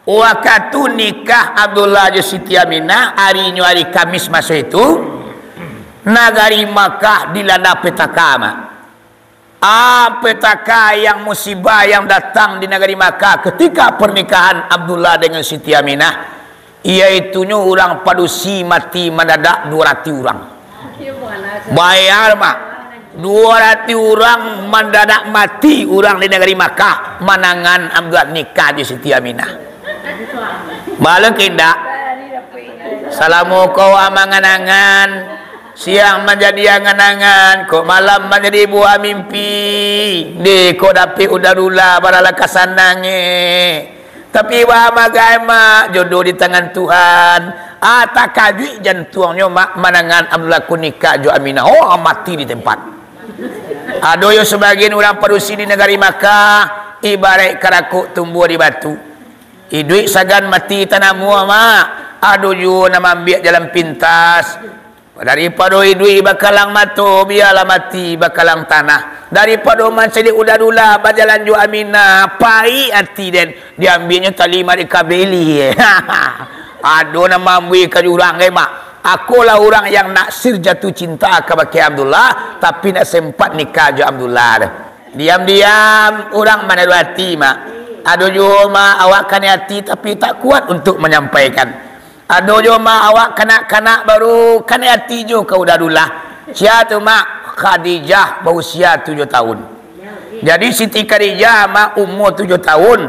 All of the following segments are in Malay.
waktu nikah Abdullah jeung Siti Aminah harinya hari Kamis masa itu nagari Makkah dilanda petaka. Petaka yang musibah yang datang di negeri Makkah ketika pernikahan Abdullah dengan Siti Aminah, iaitunya orang padusi mati mendadak 200 orang. Bayar mak 200 orang mendadak mati orang di negeri Makkah manangan Abdullah nikah di Siti Aminah. Balik indah. Salamualaikum amangan-angan. Siang menjadi angan-angan, kok malam menjadi buah mimpi. Di kok dapat udah barala kasanange. Tapi wah bagaimana jodoh di tangan Tuhan. Tak kajui jantungnya mak manangan Abdullah kunika jo Aminah. Oh mati di tempat. Aduh yo sebagian orang parusi di negeri Makkah ibarat karakuk tumbuh di batu. Duit sagan mati tanah mua mak. Aduh yo nama ambil jalan pintas. Daripada duit bakalang matu biarlah mati bakalang tanah. Daripada macam udah dula bajalan jo Aminah pai hati dan diambilnya tali mari kabeli. Aduh nama ambil ke jurang mak. Akulah orang yang naksir jatuh cinta kepada Abdullah tapi nak sempat nikah jo Abdullah. Diam-diam orang mana dua hati mak. Aduh jo mak awak kan hati tapi tak kuat untuk menyampaikan. Aduh jo mak awak kanak-kanak baru kan hati jo kau dah dula. Siapa tu mak? Khadijah berusia 7 tahun. Jadi Siti Khadijah mak umur 7 tahun.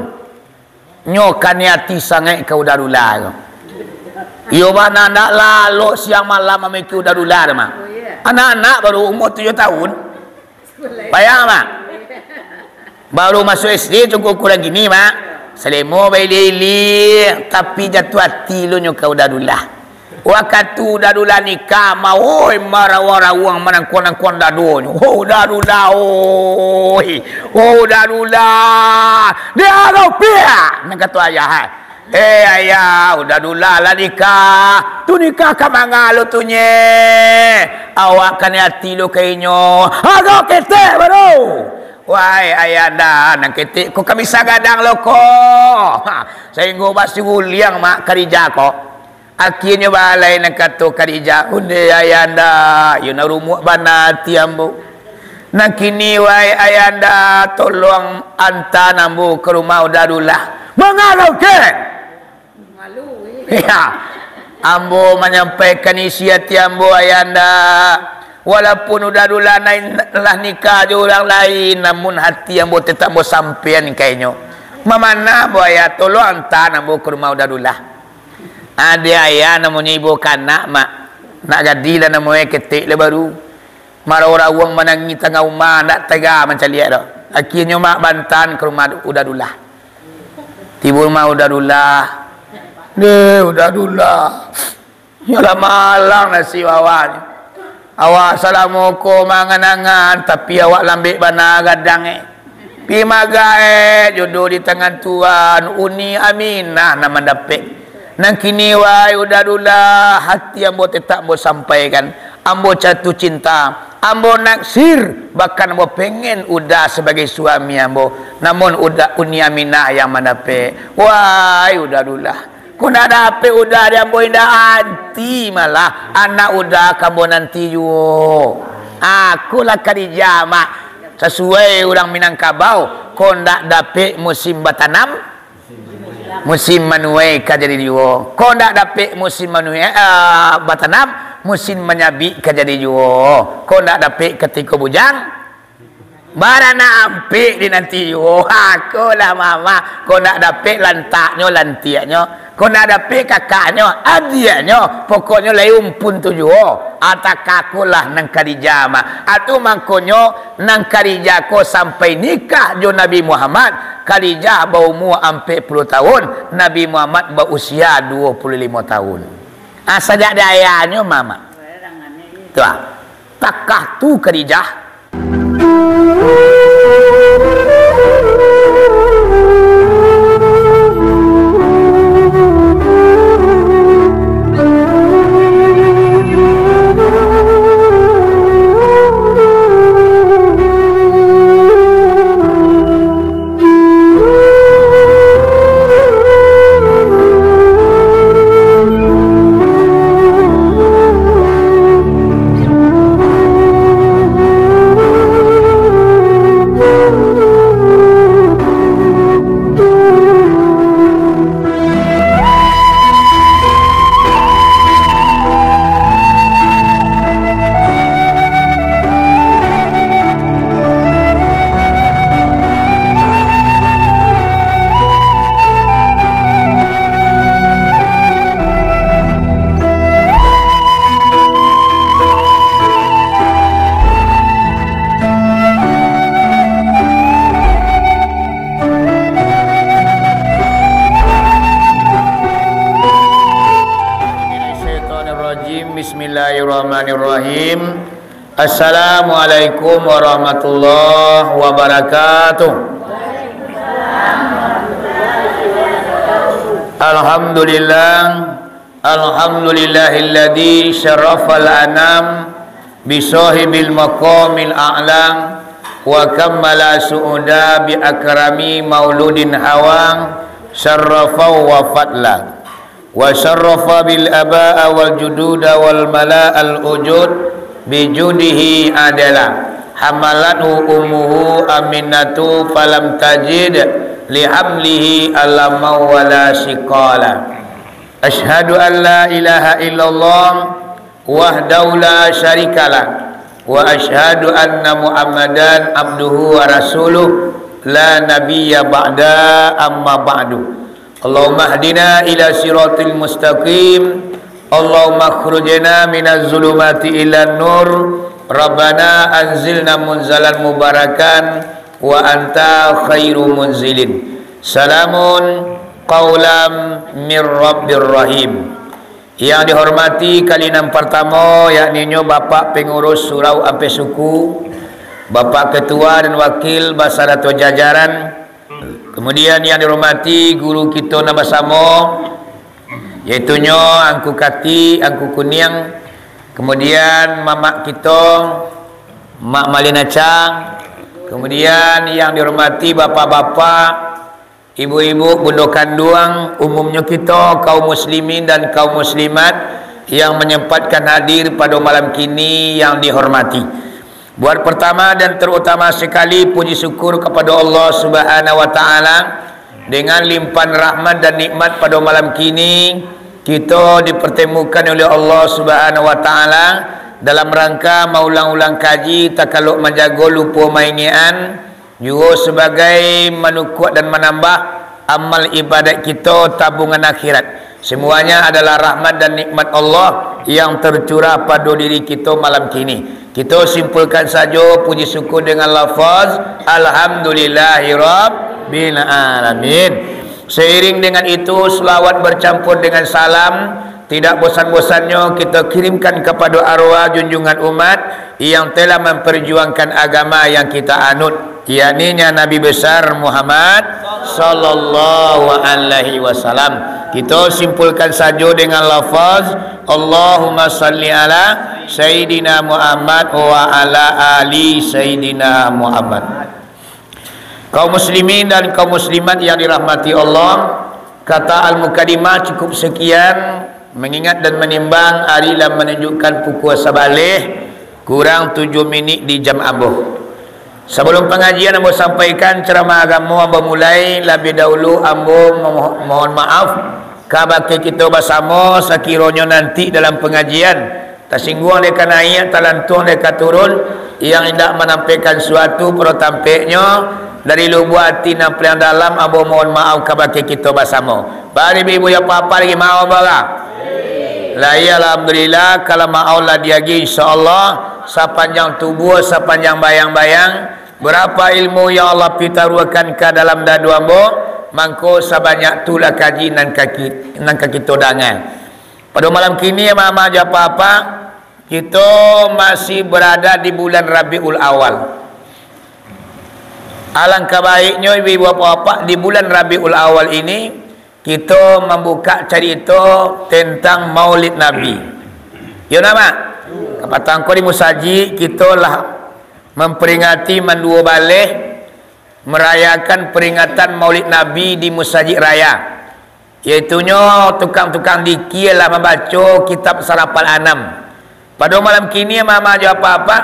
Nyo kan hati sangat kau dah dula. Yo mana nak lalu siang malam amik udah dula mak. Anak-anak baru umur 7 tahun. Bayang mak. Baru masuk SD cukup kurang gini mak. Selemo bayi tapi jatuh hati lu nyuka udah dula. Waktu udah dula nikah mau marah-marah uang menangkuan-angkuan dadonyo. Oh udah dula udah dula. Dia rupia nak kata ayah. Ayah udah dula lah nikah. Tu nikah ka mangalo tu nye. Awak kan hati lu kainyo. Agak kete baru. Wahai ayah dah nang ketik ko kami sagadang loko. Sehingga basi uliang mak Khadijah ko. Akhirnya balai nang kata Khadijah, "Unde ayah dah, yo na rumuk banati ambo." Nang kini wahai ayah dah tolong antar ambo ke rumah udah dula. Mengalau ke? Malu. Ya. Ambo menyampaikan isi hati ambo ayah dah. Walaupun udah dula lah nikah je orang lain, namun hati yang boleh tetap boleh sampean kayaknya. Mana buaya tolong hantar nak ke rumah udah dula. Ada ayah namanya ibu kanak mak. Nak jadilah namanya ketik le baru. Marah orang uang menangi tengah rumah nak tega macam lihat dah. Akhirnya mak bantan ke rumah udah dula. Tiba rumah udah dula. Udah dula. Yalah malang nasi awalnya. Awak assalamualaikum mangan-angan tapi awak lambik bana gadang pi maga jodoh di tangan Tuhan Uni Aminah nama dapat nang kini wai udah dula hati ambo tetap ambo sampaikan ambo jatuh cinta ambo naksir bahkan ambo pengen udah sebagai suami ambo namun udah Uni Aminah yang mendapat wai udah dula kuna dapat udah dia boy dah anti malah anak udah kamu nanti yo. Aku lah Khadijah mak sesuai orang Minangkabau kau ndak dapat musim batanam musim manuai kajadi yo. Kau ndak dapat musim manuai batanam musim menyabi kajadi yo. Kau ndak dapat ketika bujang barana ampik di nanti yo. Aku lah mama kau ndak dapat lantaknya lantiaknya. Kau nak dapat kakaknya, adiknya, pokoknya leum pun tujuh. Atakakulah nang Khadijah mak. Atu mangkonyo nang Khadijah ko sampai nikah jo Nabi Muhammad. Khadijah berumur 40 tahun, Nabi Muhammad berusia 25 tahun. Sejak ayahnya mama. Tuh, takah tu Khadijah. Bismillahirrahmanirrahim. Assalamualaikum warahmatullahi wabarakatuh. Alhamdulillahilladzi syarafal anam bisahibil maqamil a'lam wa kammala su'uda bi akrami mauludin hawang syarrafa wa fadla wa syarrafa bil aba'a wal jududa wal mala'al ujud bi judihi adala hamalatu ummuhu aminatu falam tajid li hamlihi alama wala siqala asyhadu an la ilaha illallah wahdahu la syarikalah wa asyhadu anna muhammadan abduhu wa rasuluh la nabiyya ba'da amma ba'du. Allahumma hdina ila siratil mustaqim. Allahumma akhrujna minaz zulumati ilan nur. Rabbana anzilna munzalan mubarakan wa anta khairu munzilin. Salamun qaulam mir rabbir rahim. Yang dihormati kalian pertama yakni Bapak Pengurus Surau Ampe Suku, Bapak Ketua dan Wakil Basarato Jajaran. Kemudian yang dihormati guru kita nama sama yaitu Angku Kati, Angku Kuniang. Kemudian mamak kita Mak Malina Chang. Kemudian yang dihormati bapak-bapak, ibu-ibu, bunda kandung, umumnya kita kaum muslimin dan kaum muslimat yang menyempatkan hadir pada malam kini yang dihormati. Buat pertama dan terutama sekali puji syukur kepada Allah Subhanahu wa taala dengan limpahan rahmat dan nikmat pada malam kini kita dipertemukan oleh Allah Subhanahu wa taala dalam rangka maulang-ulang kaji takaluk menjaga lupa maingian juga sebagai menukuat dan menambah amal ibadat kita tabungan akhirat. Semuanya adalah rahmat dan nikmat Allah yang tercurah pada diri kita malam kini. Kita simpulkan saja puji syukur dengan lafaz Alhamdulillahirabbil alamin. Seiring dengan itu selawat bercampur dengan salam tidak bosan-bosannya kita kirimkan kepada arwah junjungan umat yang telah memperjuangkan agama yang kita anut, yakni Nabi besar Muhammad sallallahu alaihi wasallam. Kita simpulkan saja dengan lafaz Allahumma salli ala Sayyidina Muhammad wa ala ali Sayyidina Muhammad. Kaum muslimin dan kaum muslimat yang dirahmati Allah, kata al-mukaddimah cukup sekian, mengingat dan menimbang hari lam menunjukkan pukul sabalih kurang 7 minit di jam ambo. Sebelum pengajian ambo sampaikan ceramah agama ambo mulai, lebih dahulu ambo mohon maaf kabake kita bersama sekiranya nanti dalam pengajian tersinggung mereka naik, talantung mereka turun yang tidak menampilkan suatu pertampaknya dari lubuk hati dan yang dalam, ambo mohon maaf kabake kita bersama. Bari ibu ya papa lagi mau bara. La ya alhamdulillah kalau mau lah diagi insyaallah sepanjang tubuh sepanjang bayang-bayang berapa ilmu yang Allah pitaruakan ke dalam dadu ambo mangko sebanyak tulah kaji nan kaki kita dangan. Pada malam kini mama aja apa kita masih berada di bulan Rabiul Awal. Alangkah baiknya ibu bapak di bulan Rabiul Awal ini kita membuka cerita tentang Maulid Nabi. Ya nama? Kapatang ko di musaji kita lah memperingati mendua balik merayakan peringatan Maulid Nabi di Musajid Raya. Iaitunya tukang-tukang dikir lah membaca kitab Sarapal Anam. Pada malam kini mama jawab apa-apa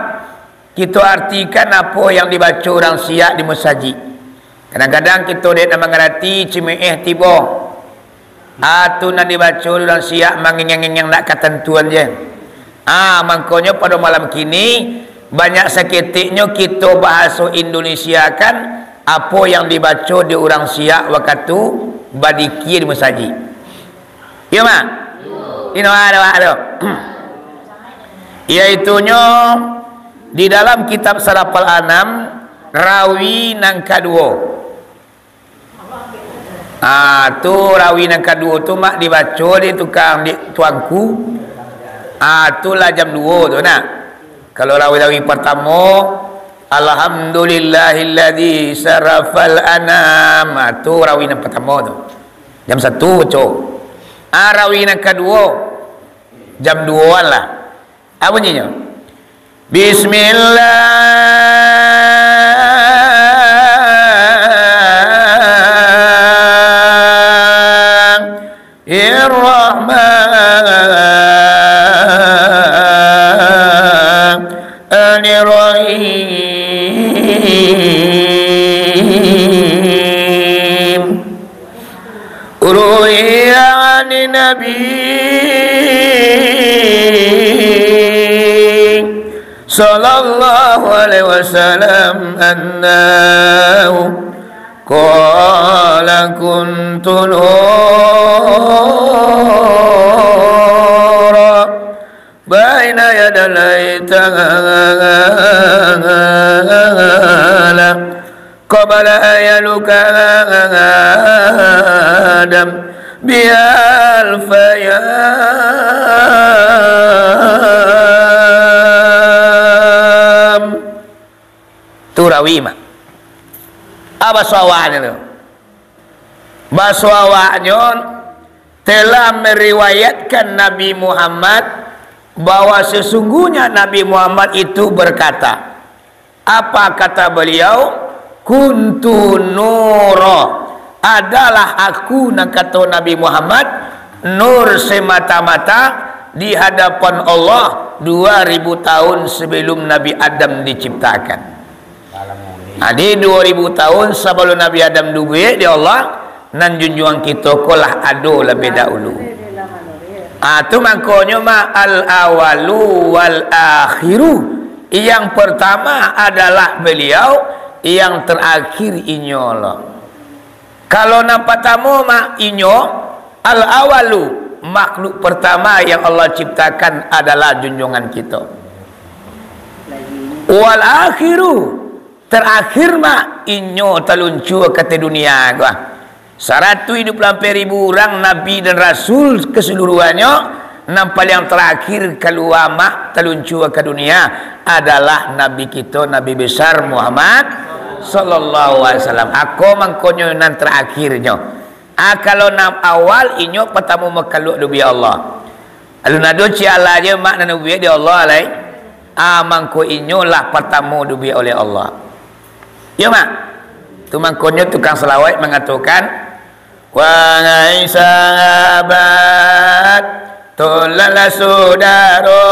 kita artikan apa yang dibaca orang siap di Musajid. Kadang-kadang kita tidak mengerti cimeeh tiba tu nak dibaca orang siap mangeng-ngeng nak ketentuan je. Makanya pada malam kini banyak seketiknya kita bahasa Indonesia kan apa yang dibaca di orang siap waktu badikir di masjid. Ya mak? Ini ada. Iaitunya di dalam kitab Sarapal Anam rawi nang kadua. Tu rawi nang kadua tu mak dibaca di tukang di tuanku Itulah jam 2 tu nak. Kalau rawi-rawi pertama, alhamdulillahilladzi sarafal anam, tu rawi yang pertama tu. Jam 1 baca. Rawi yang kedua jam 2-an lah. Apa bunyinya? Bismillahirrahmanirrahim. Ruhiya 'anin nabi sallallahu alaihi wasallam annahu qala kuntu nura baina yadai ta'ala qabla ayaluka adam bial fayam. Turawi mak apa sawahnya tu? Basawahnya telah meriwayatkan Nabi Muhammad bahwa sesungguhnya Nabi Muhammad itu berkata, apa kata beliau? Kuntu nura, adalah aku, nak kata Nabi Muhammad, nur semata-mata di hadapan Allah 2000 tahun sebelum Nabi Adam diciptakan. Di 2000 tahun sebelum Nabi Adam duwe di Allah, nan junjungan kita kolah ado lebih dahulu. Tu makanya al-awalu wal akhiru. Yang pertama adalah beliau, yang terakhir inyolah. Kalau nampak tamu inyo al-awalu, makhluk pertama yang Allah ciptakan adalah junjungan kita. Wal akhiru, terakhir inyo teluncur ke dunia gua. 124.000 orang Nabi dan Rasul keseluruhannya, nampak yang terakhir keluar teluncur ke dunia adalah Nabi kita, Nabi besar Muhammad sallallahu alaihi wasallam. Aku mangkonyo nan terakhirnya. Kalau nam awal inyo pertama makaluk dubi Allah. Alun ado ciala je mak nan dubi di Allah alai. Mangko inyo lah pertama dubi oleh Allah. Ya mak. Tu mangkonyo tukang selawat mengatakan, wahai sahabat, tolonglah saudara,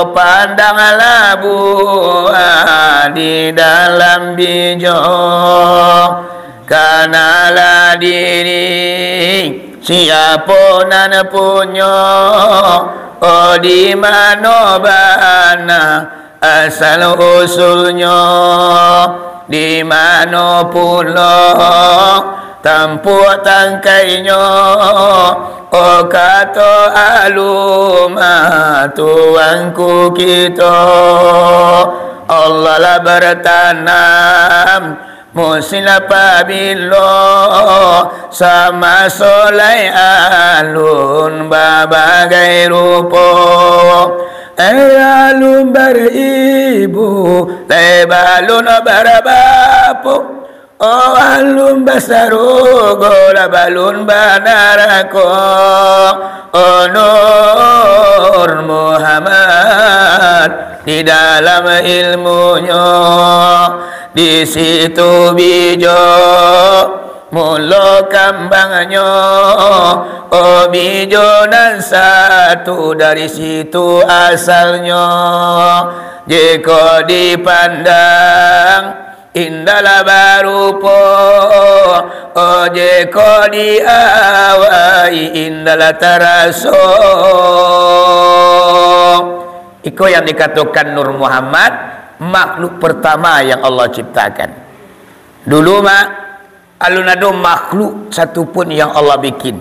pandanglah buah di dalam bijak, kanalah diri siapa nan punya, di mana bana asal usulnya, di mana pula tampuk tangkainya, kata alumah tuanku kita. Allah lah bertanam musim apabila sama solai alun berbagai rupa. Alun beribu, lebalun berbapu, alun basaru, gola balun banarako. Nur Muhammad di dalam ilmunya, di situ bijak mula kambangnya, bijo dan satu dari situ asalnya. Jika dipandang indahlah barupa, jika diawai indahlah terasa. Iko yang dikatakan Nur Muhammad, makhluk pertama yang Allah ciptakan. Dulu alun ada makhluk satu pun yang Allah bikin.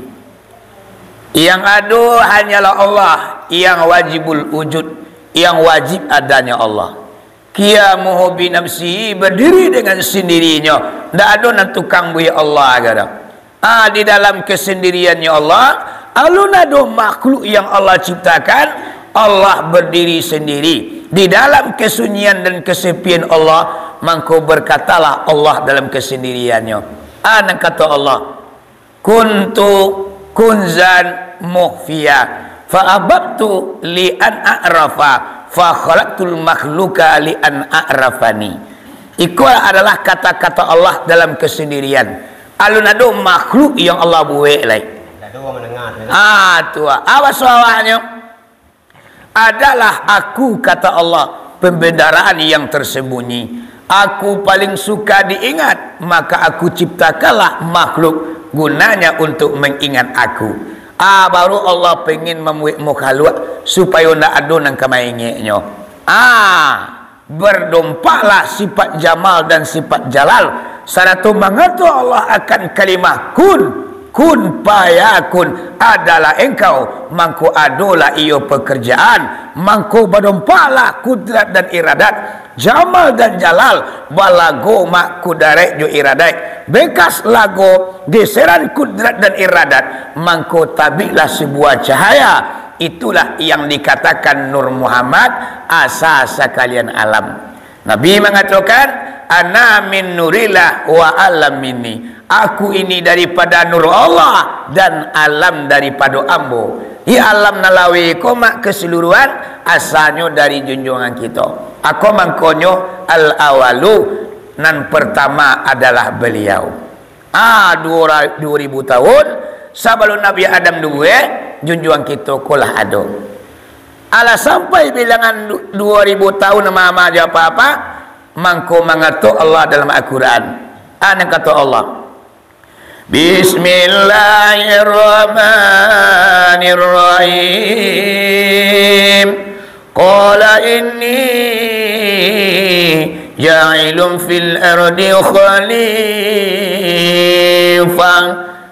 Yang ada hanyalah Allah, yang wajibul wujud, yang wajib adanya Allah. Qiyamuhu bi nafsihi, berdiri dengan sendirinya. Tak ada nak tukang bui Allah kata. Di dalam kesendiriannya Allah, alun ado makhluk yang Allah ciptakan, Allah berdiri sendiri di dalam kesunyian dan kesepian Allah, maka berkatalah Allah dalam kesendiriannya. Anak kata Allah, kuntu kunzan mukhfiya fa ababtu li an a'rafa fa khalaqtul makhluqa li an a'rafani. Itu adalah kata-kata Allah dalam kesendirian. Alun ado makhluk yang Allah buat lai. Tua awas awaknya adalah aku, kata Allah, pembendaraan yang tersembunyi. Aku paling suka diingat, maka aku ciptakanlah makhluk gunanya untuk mengingat aku. Baru Allah pengen membuat makhluk supaya nak ada nang kamaingnya. Berdompaklah sifat jamal dan sifat jalal. Saratu mengatu Allah akan kalimah kun payakun, adalah engkau, mangko adolah iyo pekerjaan, mangko berdompaklah kudrat dan iradat, jamal dan jalal, balago mak kudarek jo iradat, bekas lago geseran kudrat dan iradat, mangko tabilah sebuah cahaya. Itulah yang dikatakan Nur Muhammad, asasa kalian alam. Nabi mengatakan, ana min nurillah wa alam minni. Aku ini daripada nur Allah dan alam daripada ambo. Ya alam nalawi koma keseluruhan asalnya dari junjungan kita. Aku mangkonyo al awalu, nan pertama adalah beliau. 2000 tahun sebelum Nabi Adam dua, junjungan kita kolah ada. Ala sampai bilangan 2000 tahun mama aja apa-apa, mangko mengatur Allah dalam Al-Quran. Ana kata Allah, Bismillahirrahmanirrahim. Qala inni ja'ilun fil ardi khalifah.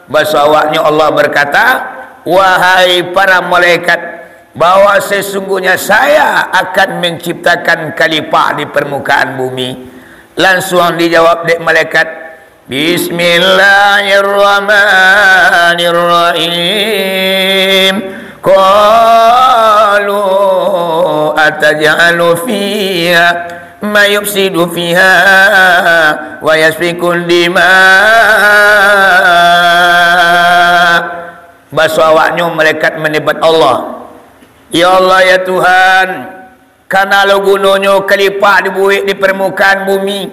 Bahasa awaknya Allah berkata, wahai para malaikat, bahwa sesungguhnya saya akan menciptakan khalifah di permukaan bumi. Langsung dijawab dek malaikat, Bismillahirrahmanirrahim. Qalu ataj'alu fiha ma yufsidu fiha wa yasfikul dima. Bahasa awaknya malaikat menyebut Allah, ya Allah ya Tuhan, karena lo gunanya khalifah dibuat di permukaan bumi,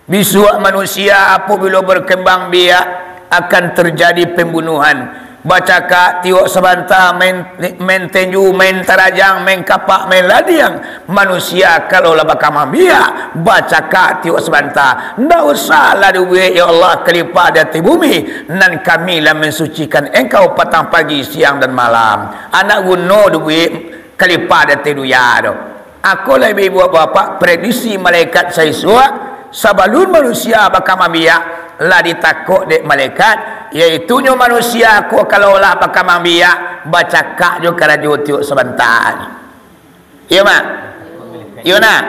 bisuak manusia apabila berkembang biak akan terjadi pembunuhan. Baca kak tiok sebanta main tenju, main tarajang, main kapak, main ladiang. Manusia kalau lah bakal biak, baca kak tiok sebanta. Ndak usahlah dibuat ya Allah khalifah di atas bumi, nan kami lah mensucikan engkau petang pagi siang dan malam. Anak guna dibuat khalifah di atas dunia tu. Aku lah ibu bapa prediksi malaikat saya suak sebelum manusia bakal biak lah ditakut dek malaikat, iaitu nyo manusia aku kalau lah bakal biak baca kak jo kala jo tiuk sebentar. Iya mak? Iya nak?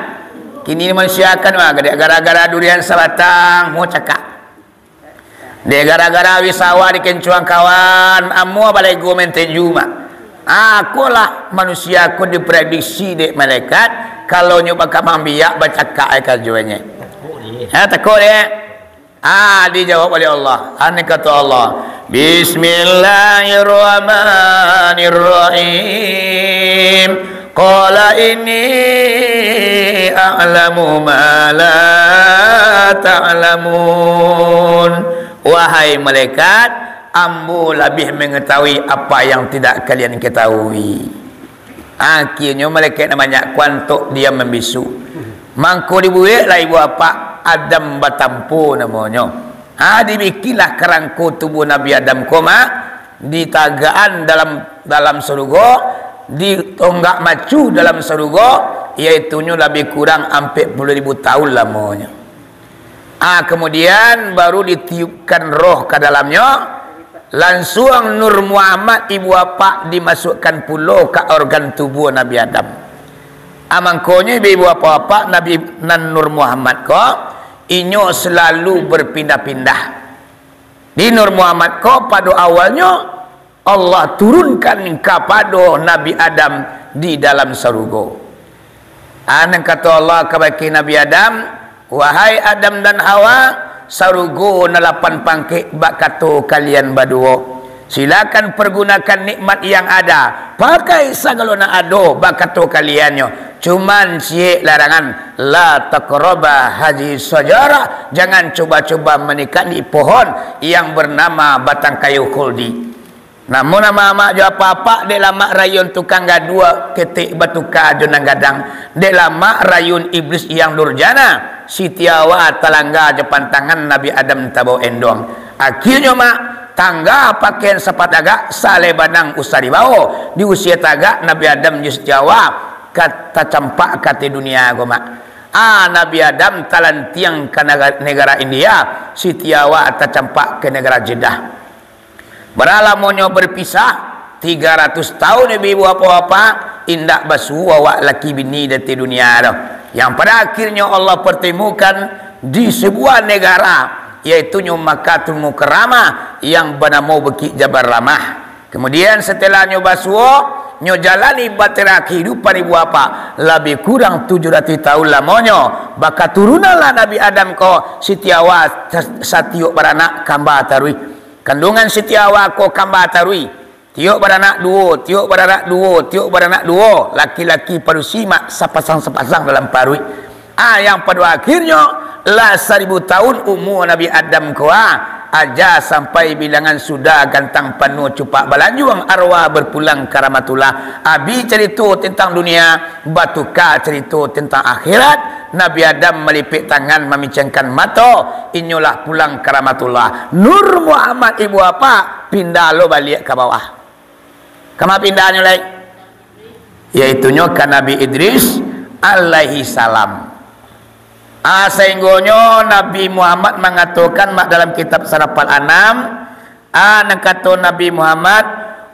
Kini manusia kan gara-gara durian sebatang mau cakap. Dia gara-gara wisawa di kencuang kawan, amu balai go mentenju mak. Aku lah manusia aku diprediksi dek malaikat kalau nyo bakal biak baca kak ai kajuannya. Takut dia. Dijawab oleh Allah. Ani kata Allah, Bismillahirrahmanirrahim. Qala inni a'lamu ma la ta'lamun. Wahai malaikat, ambo lebih mengetahui apa yang tidak kalian ketahui. Akhirnya malaikat namanya kuantuk dia membisu. Mangko dibuat lah ibu apa Adam batampu namanya. Dibikinlah kerangko tubuh Nabi Adam koma di tagaan dalam surga, di tonggak macu dalam surga, iaitu lebih kurang 40.000 tahun lamanya. Kemudian baru ditiupkan roh ke dalamnya, langsung Nur Muhammad ibu bapa dimasukkan pulau ke organ tubuh Nabi Adam. Amangkonya ibu bapa Nabi Nur Muhammad kok inyo selalu berpindah-pindah. Di Nur Muhammad ko pada awalnya Allah turunkan kepada Nabi Adam di dalam surga. Anak kata Allah kepada Nabi Adam, wahai Adam dan Hawa, surga 8 pangkit bak kata kalian berdua. Silakan pergunakan nikmat yang ada, pakai segala nak ada bak kata kaliannya. Cuman siap larangan, la taqraba hadhihi sajarah, jangan cuba-cuba mendekati pohon yang bernama batang kayu khuldi. Namun nama mak jo apa-apa dek lama rayun tukang gadua ketik batuka jonang gadang, dek lama rayun iblis yang durjana, sitiawa talangga depan tangan Nabi Adam tabo endong. Akhirnya mak tangga pakaian sepat agak sale banang usah dibawa di usia tagak Nabi Adam just jawab kata campak kata dunia gua mak. Nabi Adam talan tiang ke negara India, sitiawa ta campak ke negara Jeddah. Beralamonyo berpisah 300 tahun ibu apa-apa indak basu awak laki bini dari dunia dah. Yang pada akhirnya Allah pertemukan di sebuah negara, yaitu Makkatul Mukarramah yang bernama Bukit Jabal Rahmah. Kemudian setelah nyo basuo nyo jalani batera kehidupan ibu apa lebih kurang 700 tahun lamonyo, baka turunanlah Nabi Adam ko sitiawa satiuk beranak kamba tarui. Kandungan sitiawa ko kamba tarui, tiuk beranak duo, tiuk beranak duo, tiuk beranak duo, laki-laki padu simak sepasang-sepasang dalam parui. Yang pada akhirnya lah 1000 tahun umur Nabi Adam ko aja sampai bilangan sudah gantang penuh cupak balanjuang arwah berpulang ke rahmatullah. Abi cerita tentang dunia, batuka cerita tentang akhirat. Nabi Adam melipik tangan memicangkan mata, inyolah pulang ke rahmatullah. Nur Muhammad ibu apa pindah lo balik ke bawah. Kama pindahnya lagi? Yaitunya ke Nabi Idris alaihi salam. Sehingga Nabi Muhammad mengatakan dalam kitab Sarafal Anam, kata Nabi Muhammad,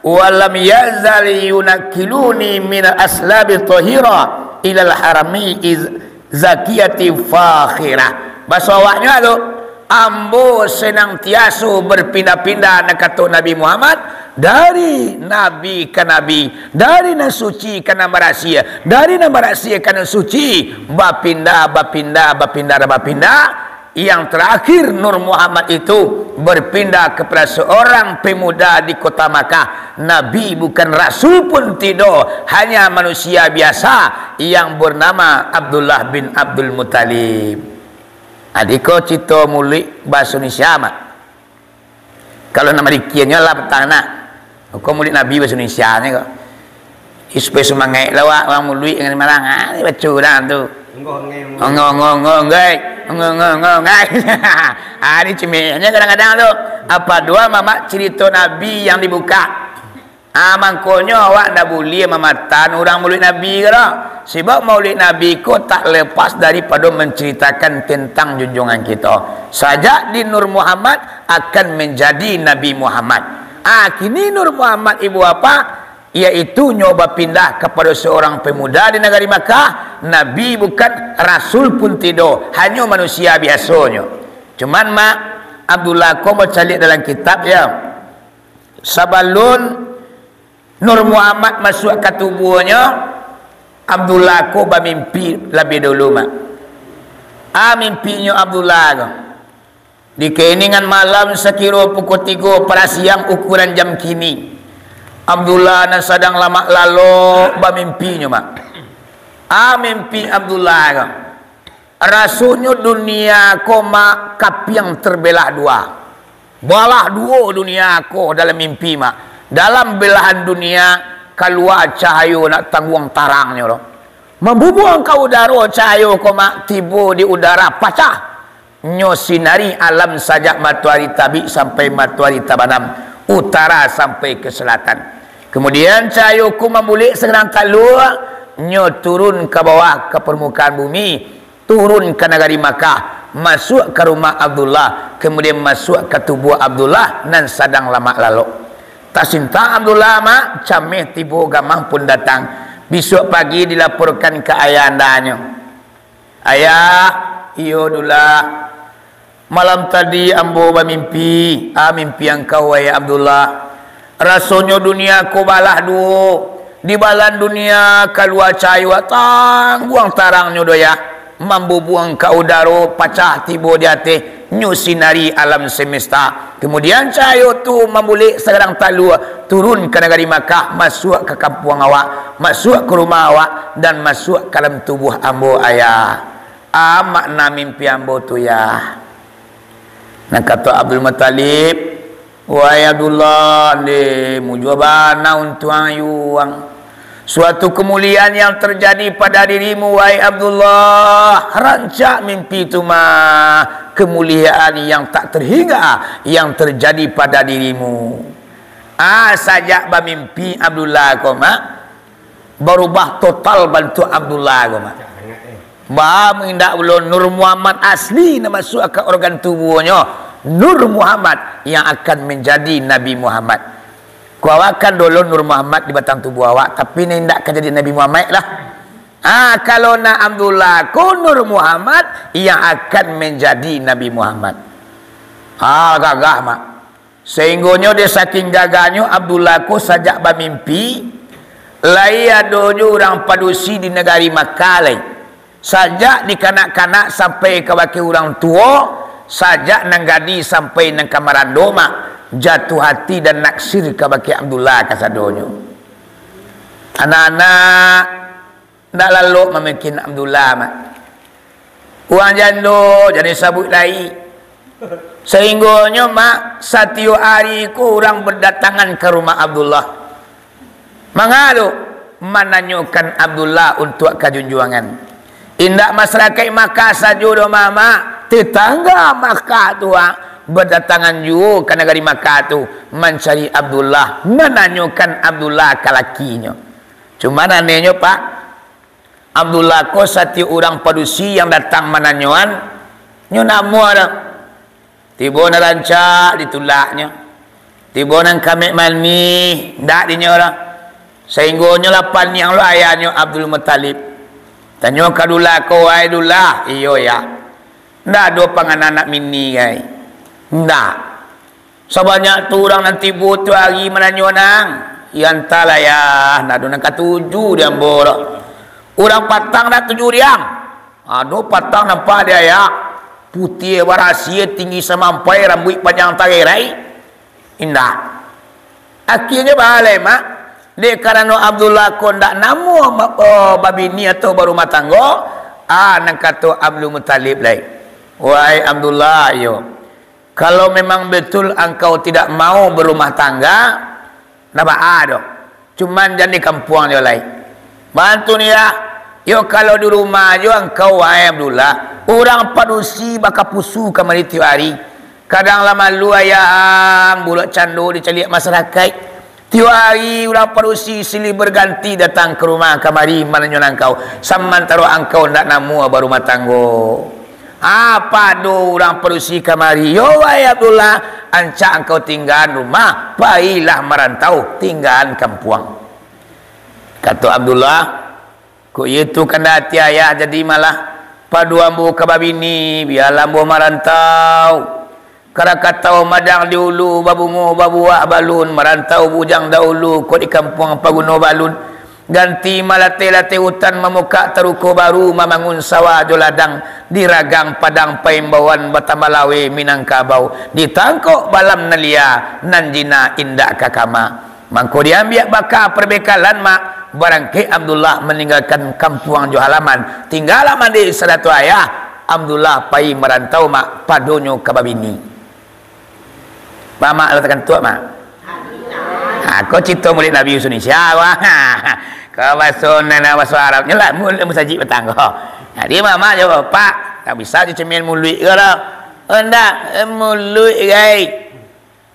walam yazal yunakiluni min aslabi tahira ilal harami zakiyati fakhirah. Bahasa awaknya tu, ambo senantiasa berpindah-pindah, kata Nabi Muhammad, dari nabi ke nabi, dari nan suci ke nan rahasia, dari nan rahasia ke nan suci, bapindah. Yang terakhir Nur Muhammad itu berpindah kepada seorang pemuda di kota Makkah. Nabi bukan rasul pun tidak, hanya manusia biasa yang bernama Abdullah bin Abdul Muttalib. Adiko cito mulik bahasa Indonesia mak. Kalau nama dikiannya lah petana. Kau mulik Nabi bahasa Indonesia ni kok. Ispe semangat lawak orang mulik dengan marang. Ni baca dah tu. Ngong guys. Ini cemehnya kadang-kadang tu. Apa dua mama cerita Nabi yang dibuka. Mangkonya awak dah boleh mematan orang mulik Nabi ke tak? Sebab maulid Nabi ko tak lepas daripada menceritakan tentang junjungan kita. Sajak di Nur Muhammad akan menjadi Nabi Muhammad. Kini Nur Muhammad ibu apa? Iaitu nyoba pindah kepada seorang pemuda di negeri Makkah. Nabi bukan, rasul pun tidak, hanya manusia biasanya. Cuman mak Abdullah ko mencari dalam kitab ya. Sabalun Nur Muhammad masuk ke tubuhnya, Abdullah ko bermimpi lebih dulu mak. Mimpinya Abdullah ko di keheningan malam sekira pukul 3 pada siang ukuran jam kini. Abdullah nan sedang lama lalu bermimpinya mak. Mimpi Abdullah ko rasanya dunia ko mak kapiang terbelah dua. Balah dua dunia ko dalam mimpi mak. Dalam belahan dunia keluar cahaya nak tanggung tarangnya loh. Membubuang ke udara cahaya ko mak tiba di udara pacah. Nyo sinari alam sajak matahari tabi sampai matahari tabanam, utara sampai ke selatan. Kemudian cahaya ko membulik sekarang keluar, nyo turun ke bawah ke permukaan bumi, turun ke negeri Makkah, masuk ke rumah Abdullah, kemudian masuk ke tubuh Abdullah nan sedang lama lalu. Tasinta Abdullah mak cameh tiba gamang pun datang. Besok pagi dilaporkan ke ayah andanya. Ayah, iyo dula. Malam tadi ambo bermimpi, mimpi engkau wahai Abdullah. rasanya dunia ko balah duo di balan dunia keluar cahaya tangguang tarangnya doya mampu buang ke udara pacah tiba di hati nyusinari alam semesta. Kemudian cahaya tu membulik sekarang talu turun ke negeri Makkah, masuk ke kampung awak, masuk ke rumah awak dan masuk ke dalam tubuh ambo ayah. Makna mimpi ambo tu ya. Nah kata Abdul Muttalib, wahai Abdullah, mujabana untuk ayuang. Suatu kemuliaan yang terjadi pada dirimu wahai Abdullah, rancak mimpi itu mah kemuliaan yang tak terhingga yang terjadi pada dirimu. Sajak bermimpi Abdullah kau mak berubah total bantu Abdullah kau mak. Mengindak ulun Nur Muhammad asli nama masuk ke organ tubuhnya, Nur Muhammad yang akan menjadi Nabi Muhammad. Ku awakan dulu Nur Muhammad di batang tubuh awak, tapi ni tidak akan jadi Nabi Muhammad lah. Kalau nak Abdullah ku Nur Muhammad yang akan menjadi Nabi Muhammad. Gagah mak. Sehingga dia saking gagahnya Abdullah ku sajak bermimpi lai adonyo orang padusi di negari Makkah lai. Sajak di kanak-kanak sampai ke wakil orang tua, sajak nang gadi sampai nang kamaran doma, jatuh hati dan naksir ke baki Abdullah kasadonyo. Anak-anak nak lalu memikin Abdullah mak. Uang jando jadi sabut lai. Sehingganya mak setiap hari ku orang berdatangan ke rumah Abdullah. Mengalu menanyakan Abdullah untuk kejunjungan. Indak masyarakat Makkah saja do mama, tetangga Makkah tu berdatangan juga ke negeri Makkah tu mencari Abdullah, menanyakan Abdullah ke lakinya. Cuma anehnya Pak, Abdullah ko setiap orang padusi yang datang menanyuan nyo namo ada. Tiba na rancak ditulaknya. Tiba nang kamek malmi ndak dinyora. Sehingga nyo lapan yang lo ayahnya Abdul Muttalib. Tanya kadulah ko ai dullah, iyo ya. Ndak ada panganak mini gai. Ndak. Sebanyak tu orang nanti butuh hari menanyo nang. Yang tala ya, ndak ada nang katuju dia borok. Orang patang dah tujuh riang. Aduh patang nampak dia ya. Putih barasia tinggi semampai rambut panjang tarerai. Indah. Akhirnya balai mak. Dia karena Abdullah ko ndak namo babini atau baru matanggo. Nang kata Abdul Muttalib lai. Wahai Abdullah yo. Kalau memang betul engkau tidak mau berumah tangga, napa ada. Cuman jangan di kampung dia lai. Bantu ni ya. Yo kalau di rumah yo engkau wahai Abdullah, orang padusi bakal pusu kamari tiap hari. Kadang lama lu ayam bulat cando dicaliak masyarakat. Tiap hari orang padusi silih berganti datang ke rumah kamari mananya engkau. Samantara engkau ndak namu baru matanggo. Apa do orang padusi kamari? Yo wahai Abdullah, ancak engkau tinggal rumah, pailah merantau tinggal kampung. Kata Abdullah, kok itu kena hati ayah jadi malah padu ambu ke babini biarlah ambu merantau. Karena kata madang di ulu babungo babuak balun merantau bujang dahulu kok di kampung paguno balun ganti malate-late hutan memuka teruko baru memangun sawah joladang diragang padang paimbawan batamalawe Minangkabau ditangkok balam nelia nanjina indak kakama mangko diambil baka perbekalan mak barangke Abdullah meninggalkan kampung jo halaman tinggal mandi salatu ayah Abdullah pai merantau mak padonyo ke babini. Mama letakkan tua mak. Kau cerita murid Nabi Indonesia wah. Kau bahasa nana bahasa Arabnya lah mulut musajib petangga. Jadi mama jawab pak tak bisa dicemil mulut ke lah. Endak mulut guys.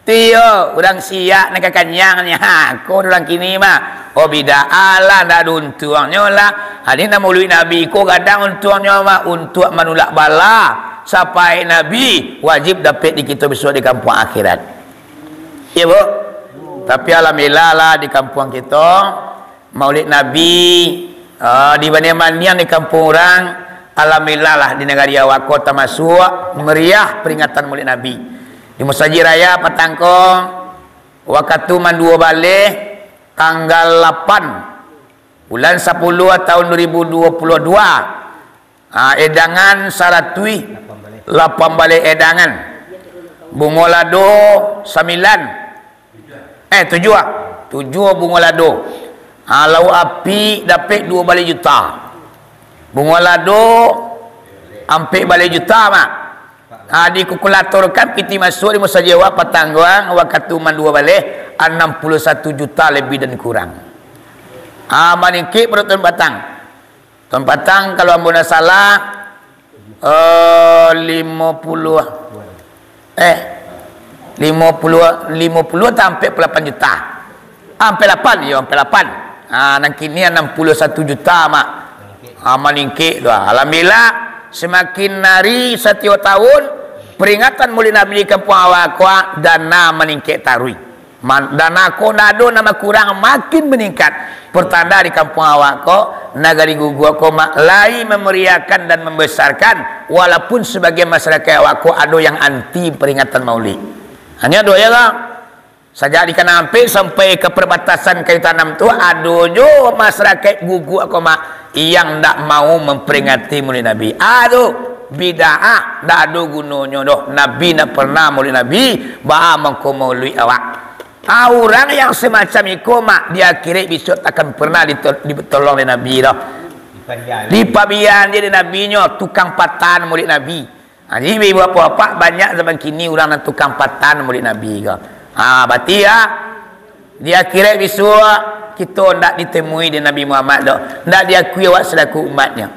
Tio orang siap nak kanyangnya. Kau orang kini mah. Oh bida Allah ndak untuangnya lah. Hari nak mulut Nabi kau kadang untuangnya mah untuk menolak bala. Sampai Nabi wajib dapat di kita besok di kampung akhirat. Ya bu. Tapi alhamdulillah lah di kampung kita Maulid Nabi di mana-mana di kampung orang alhamdulillah lah di negara awak kota masuk meriah peringatan Maulid Nabi di Masjid Raya Patangkong Wakatuman 2 balik tanggal 8 bulan 10 tahun 2022. Edangan saratui 8 balik edangan. Bungolado 9 7 bungolado. Lau api dapat 2 balik juta. Bungolado hampir balik juta mak. Dikukulatorkan piti masuk di masa jawab patangguang wakatuman 2 balik 61 juta lebih dan kurang. Maningkik pada Tuan Patang. Tuan Patang kalau ambuna salah 50 sampai 8 juta. Sampai 8 ya, sampai 8. Nang kini 61 juta mak. Maningkik tu. Alhamdulillah semakin hari setiap tahun peringatan muli Nabi di kampung awak dana meningkat tarui. Dana ko nado nama kurang makin meningkat. Pertanda di kampung awak nagari gugu ko lai memeriahkan dan membesarkan walaupun sebagian masyarakat awak ada yang anti peringatan Maulid. Hanya doa ya lah. Saja di kanan sampai ke perbatasan kayu tanam tu ada jo masyarakat gugu ko yang tak mau memperingati Maulid Nabi. Aduh bid'ah dah ada gunanya doh. Nabi nak pernah Maulid Nabi ba mangko maulid awak. Orang yang semacam itu mak dia kira besok takkan pernah ditolong oleh Nabi dah. Dipabian dia nabinya tukang patan Maulid Nabi. Jadi ibu bapa banyak zaman kini orang nak tukang patan Maulid Nabi ke. Berarti ya dia kira besok kita ndak ditemui di Nabi Muhammad dah. Ndak diakui awak selaku umatnya.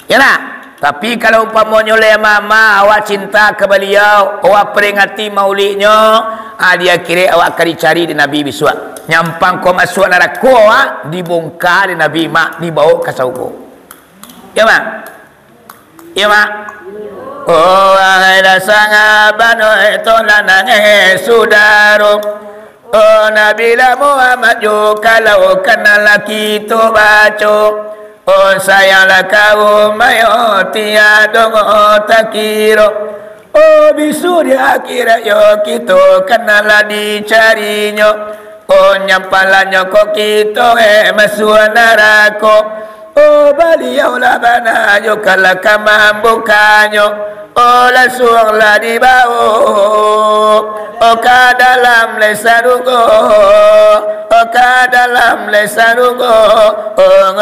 Ya nak? Tapi kalau umpamanya oleh mama awak cinta ke beliau, awak peringati maulidnya, dia kira awak akan dicari di Nabi besok. Nyampang kau masuk neraka, dibongkar di Nabi mak, dibawa ke surga. Ya mak? Ya mak? Oh wahai dasar banu itu lanang saudara. Oh Nabi Muhammad jo kalau kenal laki tu baca. Oh sayanglah kau mayo tiada tak kira. Oh bisu di akhirat yo kita kenalah dicarinya. Oh nyampalannya kok kita masuk neraka. Oh beliau lah bana yo kalau kamu bukannya. Oh langsunglah dibawa. Oh ke dalam lesarugo. Oh ke dalam lesarugo. Oh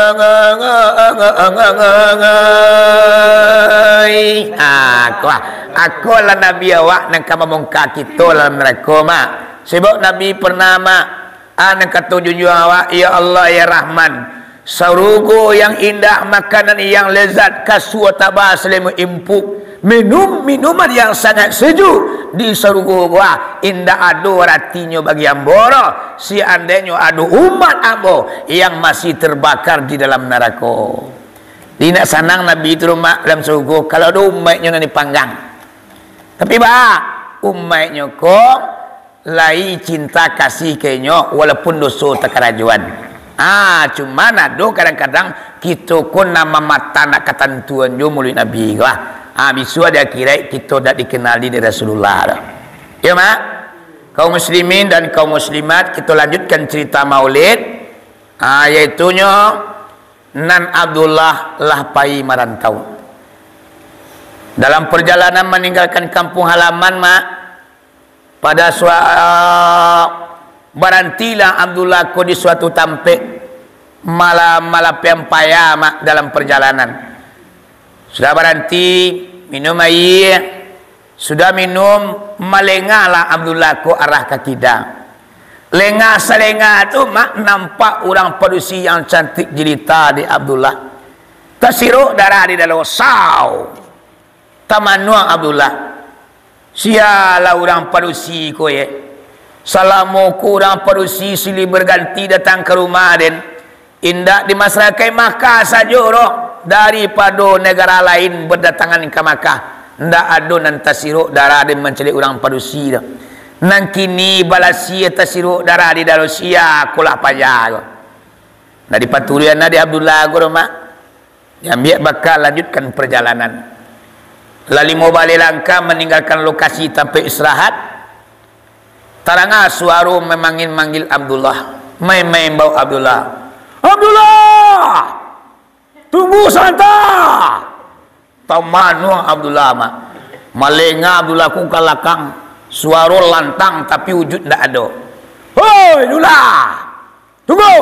aku lah Nabi awak nang kamu mongka kita dalam neraka mak. Sebab Nabi pernah mak nang kata jujur awak ya Allah ya Rahman. Sarugo yang indah, makanan yang lezat, kasua tabah selemu impuk. Minuman yang sangat sejuk di sarugo gua indah ado ratinya bagi amboro seandainya ada umat ambo yang masih terbakar di dalam neraka. Di nak sanang Nabi itu rumah dalam sarugo kalau ada umatnya nanti panggang. Tapi umatnya kok lai cinta kasih kayaknya walaupun dosa tekarajuan. Cuma ada kadang-kadang kita pun nama mata nak ketentuan jo mulut Nabi lah. Bisu ada kira kita dah dikenali dari Rasulullah dah. Ya mak? Kaum muslimin dan kaum muslimat, kita lanjutkan cerita Maulid. Iaitunya Nan Abdullah lah pai merantau. Dalam perjalanan meninggalkan kampung halaman mak, pada barantilah Abdullah ko di suatu tampek malam pempaya mak dalam perjalanan. Sudah berhenti minum air, sudah minum melengalah Abdullah ko arah ke kidang. Lengah selengah tu mak nampak orang padusi yang cantik jelita di Abdullah. Tersiruk darah di dalam saw. Tamanua Abdullah. Sialah orang padusi ko ye. Salamu kurang padusi silih berganti datang ke rumah den. Indak di masyarakat Makkah saja roh. Daripada negara lain berdatangan ke Makkah. Ndak ada nan tasiruk darah dan mencelik orang padusi dah. Nan kini balasia tasiruk darah di Darusia kulah payah. Dari paturian Nabi Abdullah Gurma yang biak bakal lanjutkan perjalanan. Lalu mau balik langkah meninggalkan lokasi tanpa istirahat. Taranga suara memanggil Abdullah. Main-main bau Abdullah. Abdullah! Tunggu santai. Tamanu Abdullah mak. Malenga Abdullah ku kalakang. Suara lantang tapi wujud ndak ada. Hoi Abdullah! Tunggu!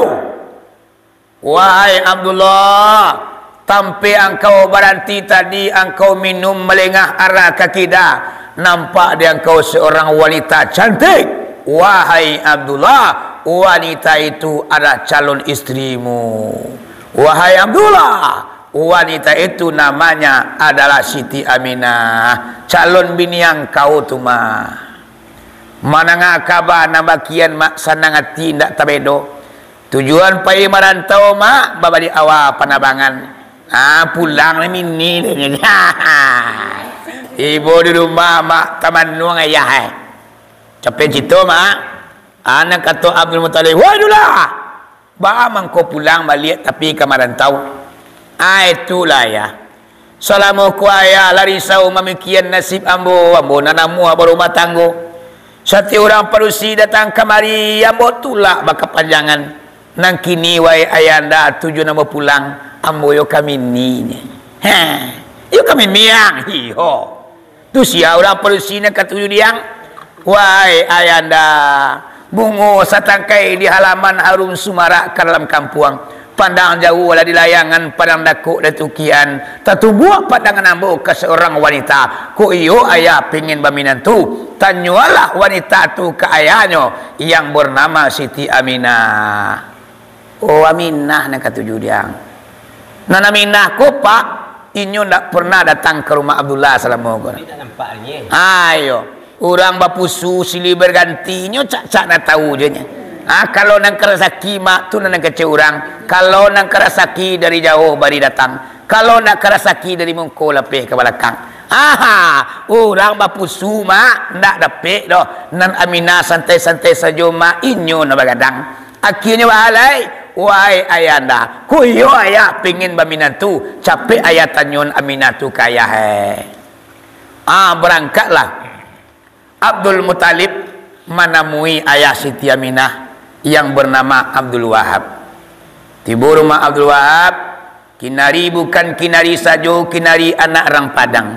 Wahai Abdullah, tampi engkau berhenti tadi engkau minum melengah arah kaki dah. Nampak dia engkau seorang wanita cantik. Wahai Abdullah, wanita itu adalah calon istrimu. Wahai Abdullah, wanita itu namanya adalah Siti Aminah, calon bini yang kau tu mah. Mana ngakabar nabakian mak sanang hati ndak tabedo. Tujuan pai marantau mak babadi awal panabangan. Pulang ni ibu di rumah mak taman nuang ayah. Capek cito mak. Anak kata Abdul Muttalib, "Wah Abdullah, ba mangko pulang balik tapi ke marantau." Itulah ya. Salamu ku ayah lari sau mamikian nasib ambo nanamu berumah tanggo. Satu orang parusi datang kemari ambo tulak baka panjangan. Nang kini wai ayanda tuju nama pulang ambo yo kami ni. Yo kami miang hiho. Tu sia orang parusi nak katuju diang. Wai ayanda bungo satangkai di halaman harum sumarak ke dalam kampung. Pandang jauh wala di layangan padang dakuk dan tukian. Tatubuak pandangan ambo ke seorang wanita. Ku iyo ayah pingin baminan tu. Tanyualah wanita tu ke ayahnya yang bernama Siti Aminah. Oh Aminah nak katuju diang. Nana Aminah ko pak inyo ndak pernah datang ke rumah Abdullah salamu. Tidak nampaknya. Ayo, orang bapusu silih bergantinya cak-cak nak tahu je nya. Kalau nang kerasaki mak tu nang kece orang. Kalau nang kerasaki dari jauh bari datang. Kalau nak kerasaki dari mungko lepeh ke belakang. Orang bapusu mak ndak dapet doh. Nan Aminah santai-santai saja mak inyo na bagadang. Akhirnya wahalai, wahai ayanda, ku yo ayah pengin baminan tu, capek ayah tanyon Aminah tu kaya berangkatlah Abdul Muttalib menemui ayah Siti Aminah yang bernama Abdul Wahab. Tiba rumah Abdul Wahab, kinari bukan kinari sajo, kinari anak orang Padang.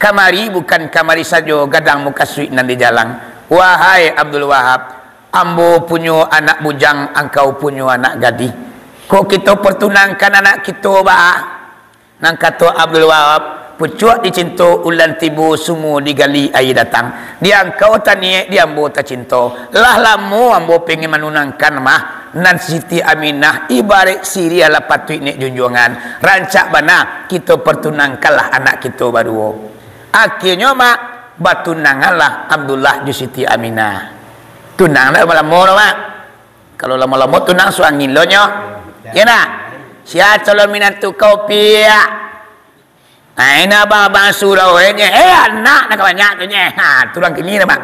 Kamari bukan kamari sajo, gadang muka suik nan di jalan. Wahai Abdul Wahab, ambo punya anak bujang, engkau punya anak gadis. Kok kita pertunangkan anak kita bah? Nang kata Abdul Wahab, pucuak dicinta ulan tibu sumu digali air datang. Dia engkau tani, dia ambo tak cinta. Lah lamu ambo pengen menunangkan mah. Nan Siti Aminah ibarat Syria lah patut ni junjungan. Rancak bana kita pertunangkanlah anak kita berdua. Akhirnya mak batunanganlah Abdullah di Siti Aminah. Tunang dah lama-lama mak. Kalau lama-lama tunang suangin lo nyo. Ya nak? Siapa calon minantu kau pihak? Ini abang-abang surau nya. Anak nak banyak tu nya. Turang kini dah mak.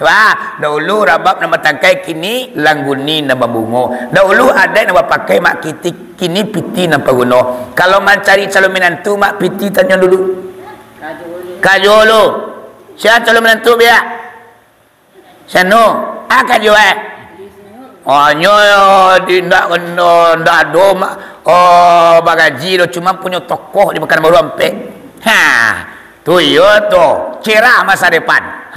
Wah, dahulu rabab nama tangkai kini langguni nama bungo. Dahulu ada nama pakai mak kiti kini piti nama guno. Kalau mencari calon minantu mak piti tanya dulu. Kajolo. Siapa calon minantu biar? Sano, jual. Nyo tidak kena ndak doma. Bagaji lo cuma punya tokoh di makan baru ampe. Tu yo tu cerah masa depan.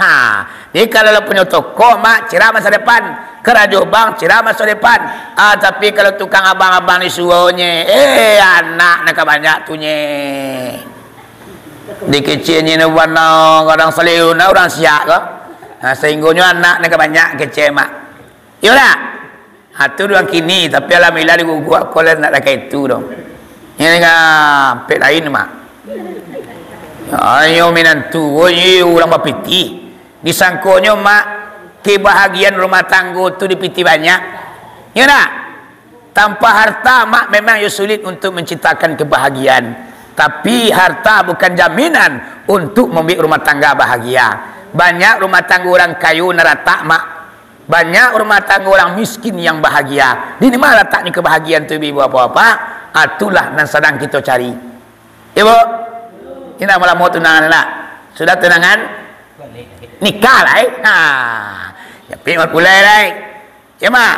Jadi kalau lo punya tokoh mak cerah masa depan. Kerajo bang cerah masa depan. Tapi kalau tukang abang-abang di suonya, anak nak banyak tunye. Di kecilnya ni warna kadang selalu orang siap ke. Sehingga anak nak banyak kecil mak. Ya tak? Tu orang kini tapi alhamdulillah di gua kolen nak pakai itu dong. Ini kan pet lain mak. Ayo minantu, orang bapiti. Disangkonya mak kebahagiaan rumah tangga tu dipiti banyak. Ya tak? Tanpa harta mak memang sulit untuk menciptakan kebahagiaan. Tapi harta bukan jaminan untuk membuat rumah tangga bahagia. Banyak rumah tangga orang kayu nerata mak. Banyak rumah tangga orang miskin yang bahagia. Di mana letaknya kebahagiaan tu ibu apa-apa? Itulah yang sedang kita cari. Ibu, ini malam mau tunangan lah. Sudah tunangan? nikah lah tapi mak pulai lah ya mak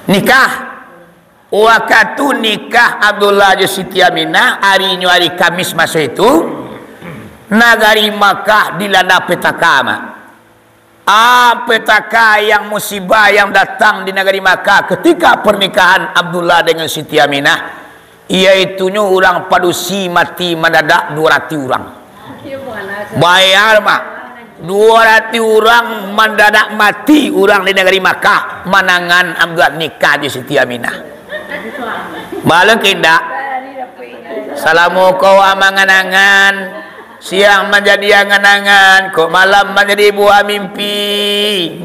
nikah waktu nikah Abdullah je Siti Aminah harinya hari Kamis masa itu negari Makkah dilanda petaka mak petaka yang musibah yang datang di negeri Makkah ketika pernikahan Abdullah dengan Siti Aminah iaitunya orang padusi mati mendadak 200 orang bayar mak 200 orang mendadak mati orang di negeri Makkah manangan Abdullah nikah di Siti Aminah malam kindak salamualaikum amangan-angan siang menjadi angan-angan kok malam menjadi buah mimpi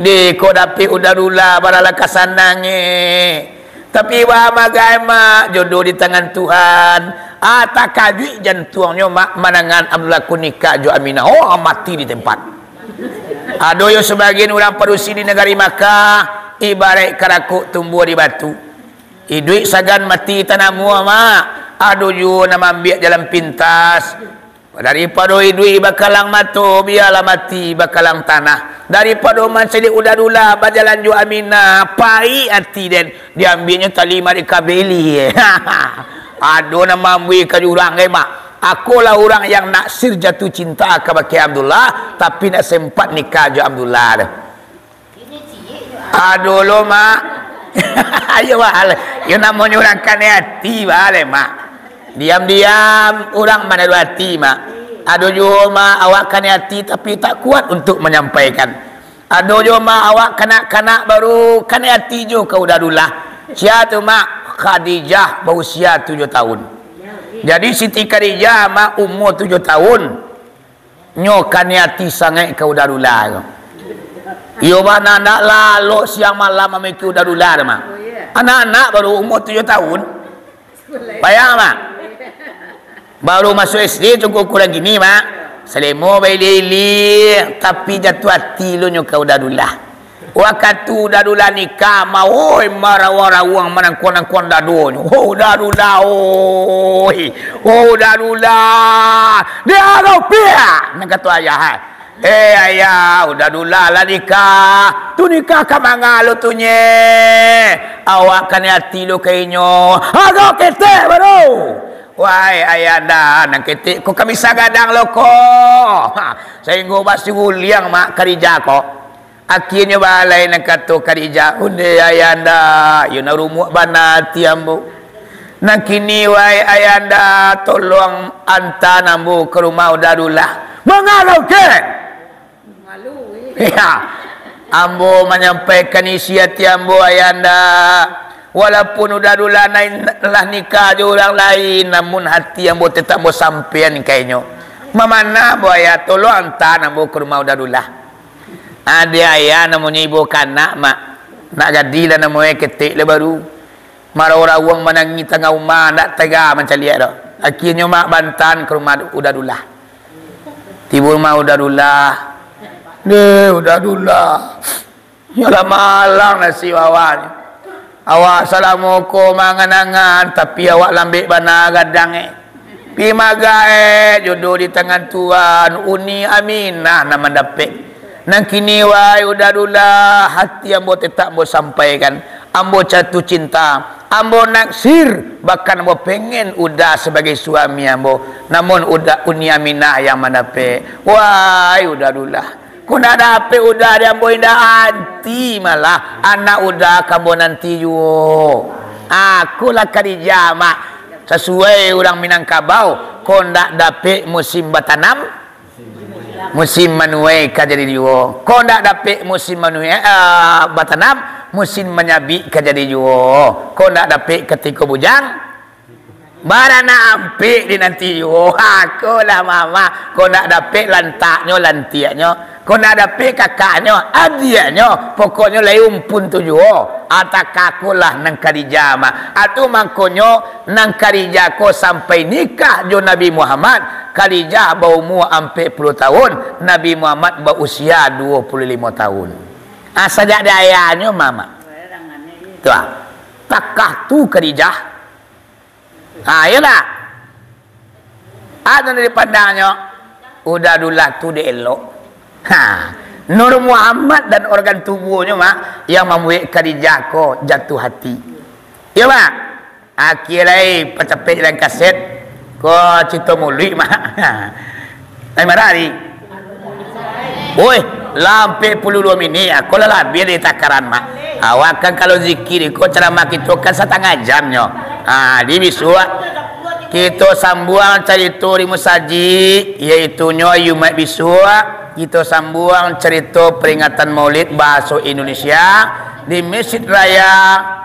deh kok dapet udah barala kasanange tapi wah magaima jodoh di tangan Tuhan tak kajui jantungnya mak manangan Abdullah kunika jo Aminah mati di tempat aduh yo sebagian orang parusi di negeri Makkah ibarat karakuk tumbuh di batu duit sagan mati tanah mua mak aduh yo nama ambil jalan pintas daripada duit bakalang matu biarlah mati bakalang tanah daripada manceli udah dula bajalan ju Aminah pai hati dan diambilnya tali mari kabeli aduh nama ambil ke jurang mak akulah orang yang naksir jatuh cinta kepada Abdullah tapi nak sempat nikah ju Abdullah aduh lo mak ayo mak yo namanya orang kan hati bale mak diam-diam orang mana hati mak aduh joma awak kan hati tapi tak kuat untuk menyampaikan aduh joma awak kanak-kanak baru kan hati jo kau dah dulah siapa tu mak Khadijah berusia 7 tahun jadi Siti Khadijah mak umur 7 tahun nyo kan hati sangat kau dah dulah yo mana nak lalu siang malam amiku dah dulah mak anak-anak baru umur 7 tahun bayang mak baru masuk SD cukup kurang gini mak selemo bayi tapi jatuh hati lu nyuka udah dulah waktu udah dulah nikah mau marah-marah uang menangkuan-angkuan dadonyo udah dulah udah dulah dia rupiah nak kata ayah ayah udah dulah lah nikah tu nikah kamanga lu tu nye awak kan hati lu kainyo agak kete baru wahai ayah dan ketik kok kami sagadang lo kok sehingga basi uliang mak Khadijah kok akhirnya balai nak kata Khadijah unde ayah anda yuna rumuk banati ambu nak kini wahai ayah anda tolong anta nambu ke rumah udadulah mengalau ke malu ya ambu menyampaikan isi hati ambu ayah anda walaupun udah dula lah nikah je orang lain namun hati yang boleh tetap boleh sampean kayaknya mamana boya tolong hantar nak ke rumah udah dula ada ayah namanya ibu kanak mak nak jadilah namanya ketik lah baru marah orang uang menangi tengah rumah nak tega macam lihat dah akhirnya mak bantan ke rumah udah dula tiba rumah udah dula udah dula yalah malang nasi awalnya awak assalamualaikum mangan-angan tapi awak lambik bana gadang pi maga jodoh di tangan Tuhan uni Aminah nama dapet nang kini wai udah dula hati ambo tetap ambo sampaikan ambo jatuh cinta ambo naksir bahkan ambo pengen udah sebagai suami ambo namun udah uni Aminah yang mendapet wai udah dula kuna dapat udah dia ambo indah anti malah anak udah kamu nanti yo aku lah Khadijah mak sesuai orang Minangkabau kau ndak dapat musim bertanam musim manuai kajadi yo kau ndak dapat musim manuai bertanam musim menyabi kajadi yo kau ndak dapat ketika bujang barana ampik di nanti yo aku lah mama kau ndak dapat lantaknya lantiaknya kau nak dapat kakaknya, adiknya, pokoknya lain pun tu juga. Atakakulah nang Khadijah mah. Atu mangkonyo nang Khadijah ko sampai nikah jo Nabi Muhammad. Khadijah berumur 40 tahun, Nabi Muhammad berusia 25 tahun. Sejak ayahnya mama. Tu takah tu Khadijah. Iyalah. Ada dari pandangnya. udah dulah tu dia elok. Nur Muhammad dan organ tubuhnya mak yang membuat Khadijah ko jatuh hati. Ya mak. Akhirnya pecapek dalam kaset ko cerita mulut mak. Ai marari. Oi, lampe 12 minit aku lah biar di takaran mak. Awak kan kalau zikir ko ceramah kita kan 1/2 jamnya. Di bisua kita sambuang cerita di musaji yaitu nyo Jumat bisua kita sambuang cerita peringatan Maulid bahasa Indonesia di Masjid Raya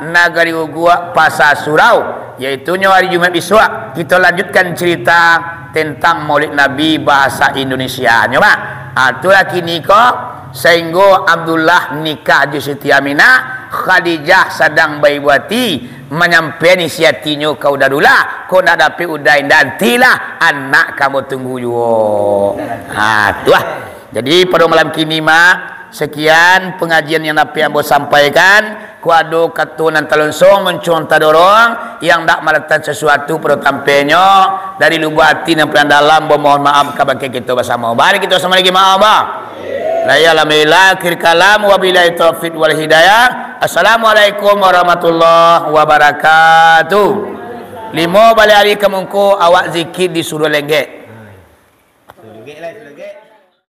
Nagari Ugua Pasar Surau yaitu nyo hari Jumat bisua kita lanjutkan cerita tentang Maulid Nabi bahasa Indonesia nyo mak. Itulah kini kok sehingga Abdullah nikah di Siti Aminah, Khadijah sedang baibuati menyampaikan siatinya kau darulah kau nak dapat udai nantilah anak kamu tunggu juga. Itulah. Jadi pada malam kini mak sekian pengajian yang Nabi Ambo sampaikan. Kuado katunan talonsong menconta dorong yang tak meletak sesuatu pada tampilnya dari lubuk hati dan pelan dalam mohon maaf kepada kita bersama. Mari kita sama lagi maaf. La ilaha illallah akhir kalam wabillahi taufiq wal hidayah. Assalamualaikum warahmatullahi wabarakatuh. 5 balik hari kemungku awak zikir di suruh lenggek.